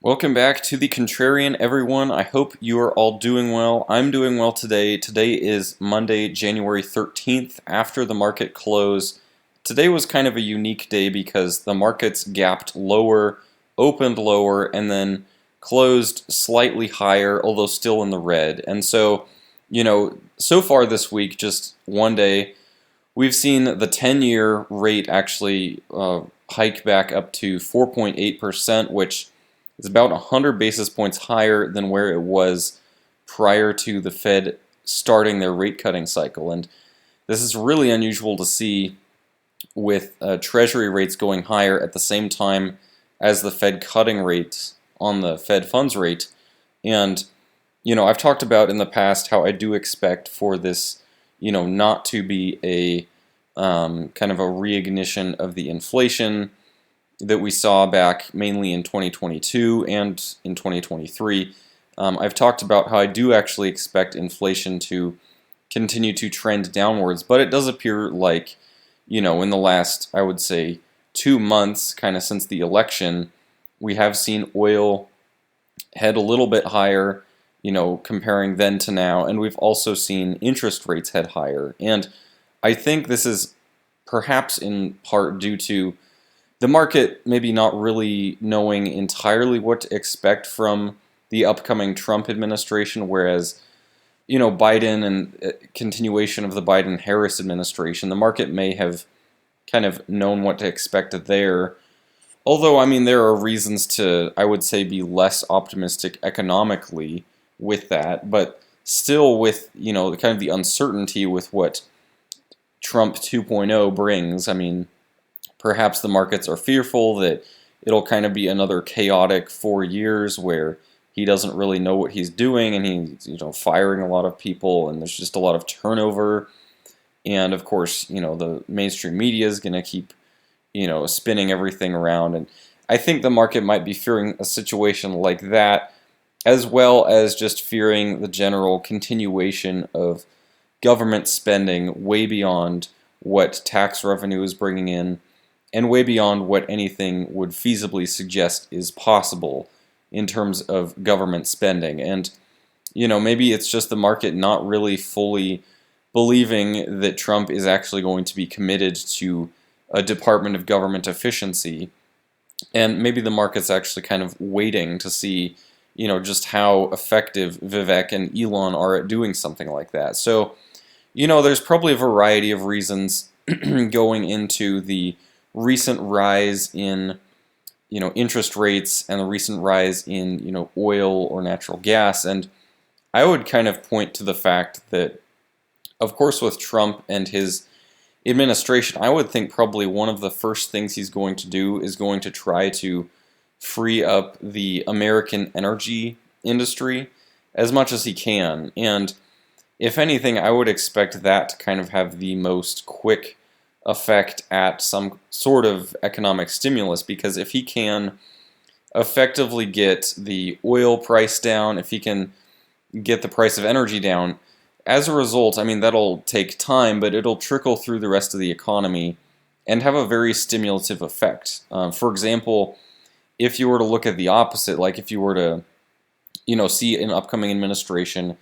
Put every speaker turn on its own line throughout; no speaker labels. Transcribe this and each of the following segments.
Welcome back to the Contrarian, everyone. I hope you are all doing well. I'm doing well today. Today is Monday, January 13th, after the market close. Today was kind of a unique day because the markets gapped lower, opened lower, and then closed slightly higher, although still in the red. And so, so far this week, just one day, we've seen the 10-year rate actually hike back up to 4.8%, which is about 100 basis points higher than where it was prior to the Fed starting their rate cutting cycle. And this is really unusual to see with Treasury rates going higher at the same time as the Fed cutting rates on the Fed funds rate. And, I've talked about in the past how I do expect for this, not to be a kind of a reignition of the inflation that we saw back mainly in 2022 and in 2023. I've talked about how I do actually expect inflation to continue to trend downwards, but it does appear like, in the last, I would say, 2 months, kind of since the election, we have seen oil head a little bit higher, comparing then to now, and we've also seen interest rates head higher. And I think this is perhaps in part due to the market maybe not really knowing entirely what to expect from the upcoming Trump administration, whereas, Biden and continuation of the Biden-Harris administration, the market may have kind of known what to expect there. Although, I mean, there are reasons to, I would say, be less optimistic economically with that, but still with, kind of the uncertainty with what Trump 2.0 brings. I mean, perhaps the markets are fearful that it'll kind of be another chaotic 4 years where he doesn't really know what he's doing and he's, firing a lot of people and there's just a lot of turnover. And of course, the mainstream media is going to keep, spinning everything around. And I think the market might be fearing a situation like that, as well as just fearing the general continuation of government spending way beyond what tax revenue is bringing in, and way beyond what anything would feasibly suggest is possible in terms of government spending. And, maybe it's just the market not really fully believing that Trump is actually going to be committed to a Department of Government efficiency. And maybe the market's actually kind of waiting to see, just how effective Vivek and Elon are at doing something like that. So, there's probably a variety of reasons going into the recent rise in, interest rates and the recent rise in, oil or natural gas. And I would kind of point to the fact that, of course, with Trump and his administration, I would think probably one of the first things he's going to do is going to try to free up the American energy industry as much as he can. And if anything, I would expect that to kind of have the most quick effect at some sort of economic stimulus, because if he can effectively get the oil price down, if he can get the price of energy down, as a result, I mean, that'll take time, but it'll trickle through the rest of the economy and have a very stimulative effect. For example, if you were to look at the opposite, like if you were to, see an upcoming administration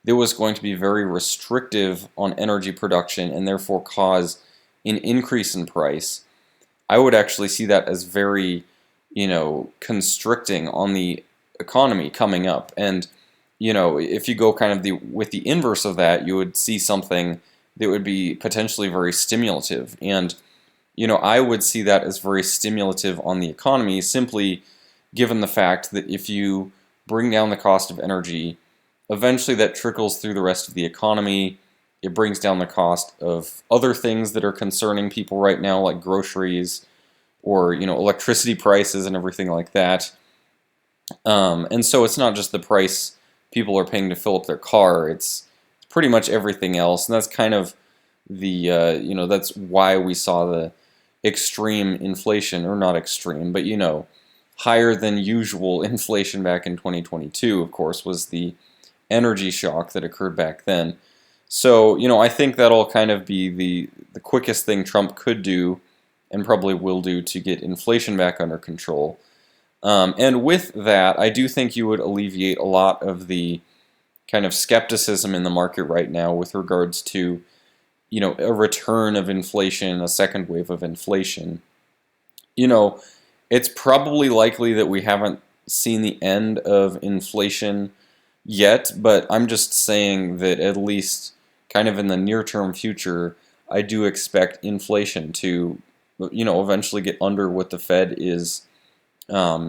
that was going to be very restrictive on energy production and therefore cause an increase in price, I would actually see that as very, constricting on the economy coming up. And, if you go kind of with the inverse of that, you would see something that would be potentially very stimulative. And, I would see that as very stimulative on the economy, simply given the fact that if you bring down the cost of energy, eventually that trickles through the rest of the economy. It brings down the cost of other things that are concerning people right now, like groceries or, electricity prices and everything like that. And so it's not just the price people are paying to fill up their car, it's pretty much everything else. And that's kind of the, that's why we saw the extreme inflation, or not extreme, but, higher than usual inflation back in 2022, of course, was the energy shock that occurred back then. So, I think that'll kind of be the quickest thing Trump could do and probably will do to get inflation back under control. And with that, I do think you would alleviate a lot of the kind of skepticism in the market right now with regards to, a return of inflation, a second wave of inflation. You know, it's probably likely that we haven't seen the end of inflation yet, but I'm just saying that at least kind of in the near-term future, I do expect inflation to, eventually get under what the Fed is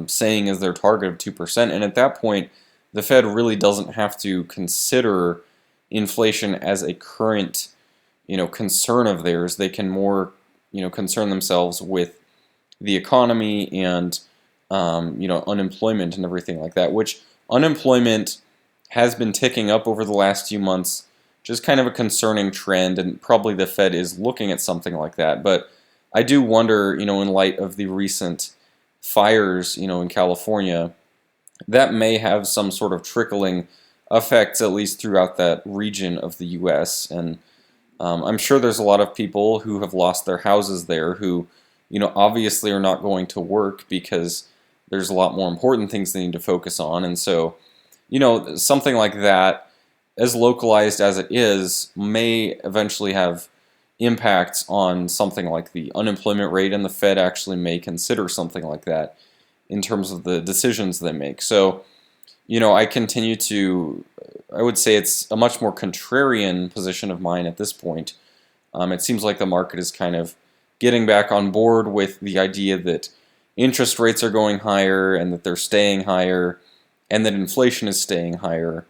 saying is their target of 2%. And at that point, the Fed really doesn't have to consider inflation as a current, concern of theirs. They can more, concern themselves with the economy and, unemployment and everything like that, which unemployment has been ticking up over the last few months, just kind of a concerning trend, and probably the Fed is looking at something like that. But I do wonder, in light of the recent fires, in California, that may have some sort of trickling effects, at least throughout that region of the U.S. And I'm sure there's a lot of people who have lost their houses there who, obviously are not going to work because there's a lot more important things they need to focus on. And so, something like that, as localized as it is, may eventually have impacts on something like the unemployment rate, and the Fed actually may consider something like that in terms of the decisions they make. So, I would say it's a much more contrarian position of mine at this point. It seems like the market is kind of getting back on board with the idea that interest rates are going higher and that they're staying higher and that inflation is staying higher.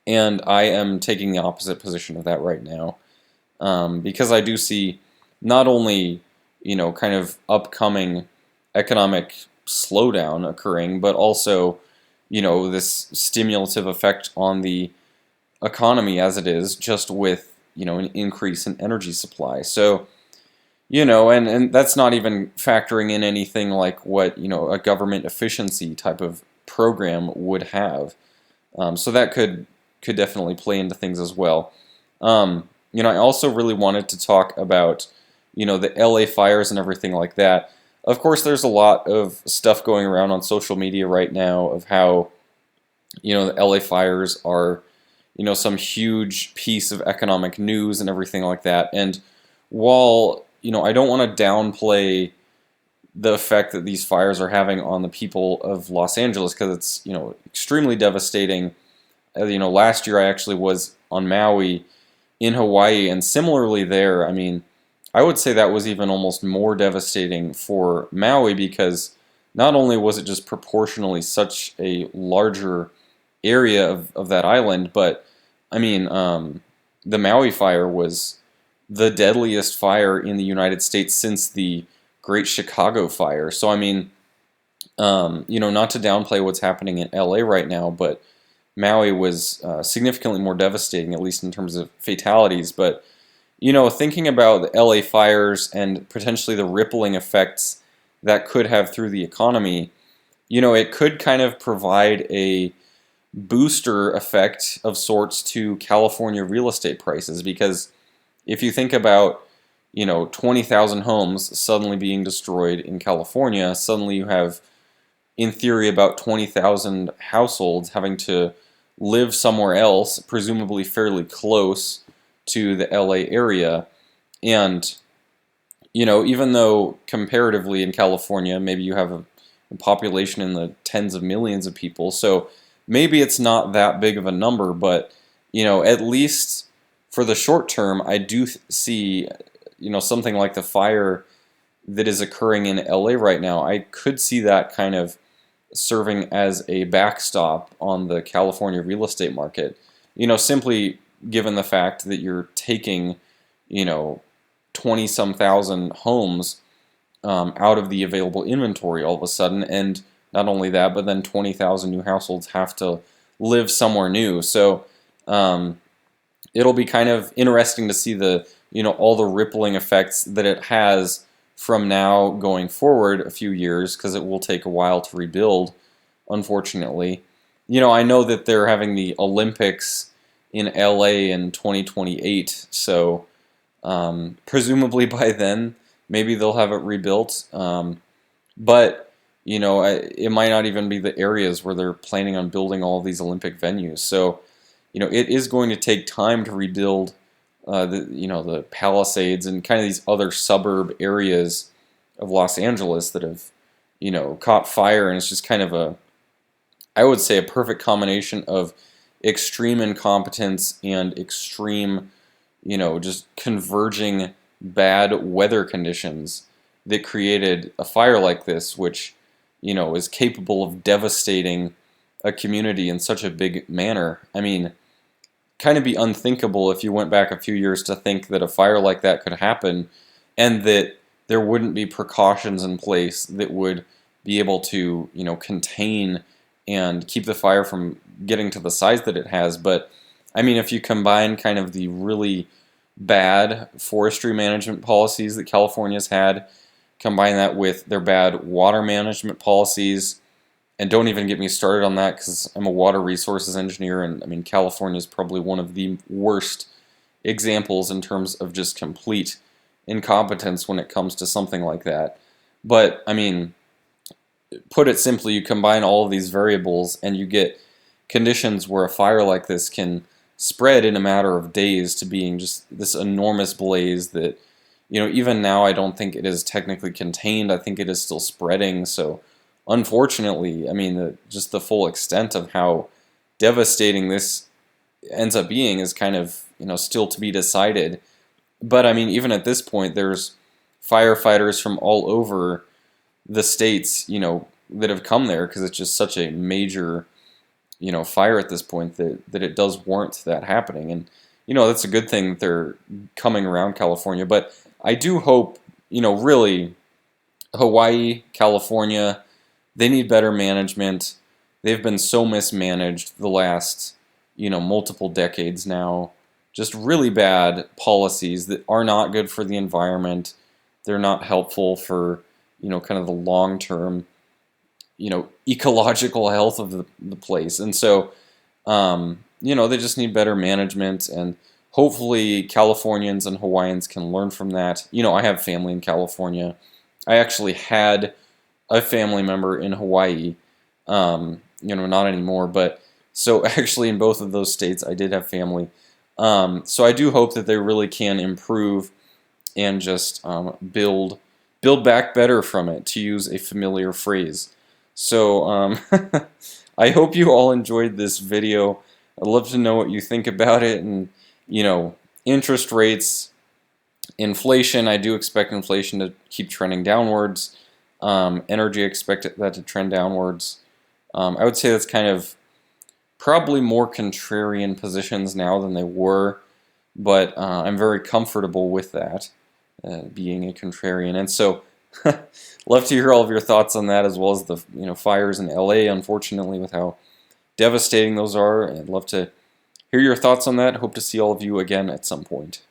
And I am taking the opposite position of that right now, because I do see not only, kind of upcoming economic slowdown occurring, but also, this stimulative effect on the economy as it is, just with, an increase in energy supply. So, and that's not even factoring in anything like what, a government efficiency type of program would have. So that could definitely play into things as well. I also really wanted to talk about, the LA fires and everything like that. Of course, there's a lot of stuff going around on social media right now of how, the LA fires are, some huge piece of economic news and everything like that. And while, I don't want to downplay the effect that these fires are having on the people of Los Angeles, because it's, extremely devastating. Last year I actually was on Maui in Hawaii, and similarly there, I mean, I would say that was even almost more devastating for Maui, because not only was it just proportionally such a larger area of that island, but I mean, the Maui fire was the deadliest fire in the United States since the Great Chicago Fire. So I mean, not to downplay what's happening in LA right now, but Maui was significantly more devastating, at least in terms of fatalities. But, thinking about the LA fires and potentially the rippling effects that could have through the economy, it could kind of provide a booster effect of sorts to California real estate prices. Because if you think about, 20,000 homes suddenly being destroyed in California, suddenly you have, in theory, about 20,000 households having to live somewhere else, presumably fairly close to the LA area. And, even though comparatively in California, maybe you have a population in the tens of millions of people, so maybe it's not that big of a number, but, at least for the short term, I do see, something like the fire that is occurring in LA right now. I could see that kind of serving as a backstop on the California real estate market. Simply given the fact that you're taking, 20-some thousand homes out of the available inventory all of a sudden, and not only that, but then 20,000 new households have to live somewhere new. So it'll be kind of interesting to see the, all the rippling effects that it has from now going forward a few years, because it will take a while to rebuild, unfortunately. I know that they're having the Olympics in LA in 2028, so presumably by then, maybe they'll have it rebuilt. But, it might not even be the areas where they're planning on building all of these Olympic venues. So, it is going to take time to rebuild the Palisades and kind of these other suburb areas of Los Angeles that have, caught fire, and it's just kind of I would say, a perfect combination of extreme incompetence and extreme, just converging bad weather conditions that created a fire like this, which, is capable of devastating a community in such a big manner. I mean, kind of be unthinkable if you went back a few years to think that a fire like that could happen and that there wouldn't be precautions in place that would be able to, contain and keep the fire from getting to the size that it has. But I mean, if you combine kind of the really bad forestry management policies that California's had, combine that with their bad water management policies, and don't even get me started on that because I'm a water resources engineer, and I mean, California is probably one of the worst examples in terms of just complete incompetence when it comes to something like that. But I mean, put it simply, you combine all of these variables and you get conditions where a fire like this can spread in a matter of days to being just this enormous blaze that, even now I don't think it is technically contained. I think it is still spreading. So unfortunately, I mean, just the full extent of how devastating this ends up being is kind of, still to be decided. But I mean, even at this point, there's firefighters from all over the states, that have come there because it's just such a major, fire at this point that it does warrant that happening. And, that's a good thing that they're coming around California. But I do hope, really, Hawaii, California, they need better management. They've been so mismanaged the last, multiple decades now. Just really bad policies that are not good for the environment. They're not helpful for, kind of the long-term, ecological health of the place. And so, they just need better management, and hopefully Californians and Hawaiians can learn from that. I have family in California. I actually had a family member in Hawaii, not anymore, but so actually in both of those states I did have family. So I do hope that they really can improve and just build back better from it, to use a familiar phrase. So I hope you all enjoyed this video. I'd love to know what you think about it. And interest rates, inflation, I do expect inflation to keep trending downwards. Energy, I expect that to trend downwards. I would say that's kind of probably more contrarian positions now than they were, but I'm very comfortable with that, being a contrarian. And so, love to hear all of your thoughts on that, as well as the fires in LA, unfortunately, with how devastating those are. I'd love to hear your thoughts on that. Hope to see all of you again at some point.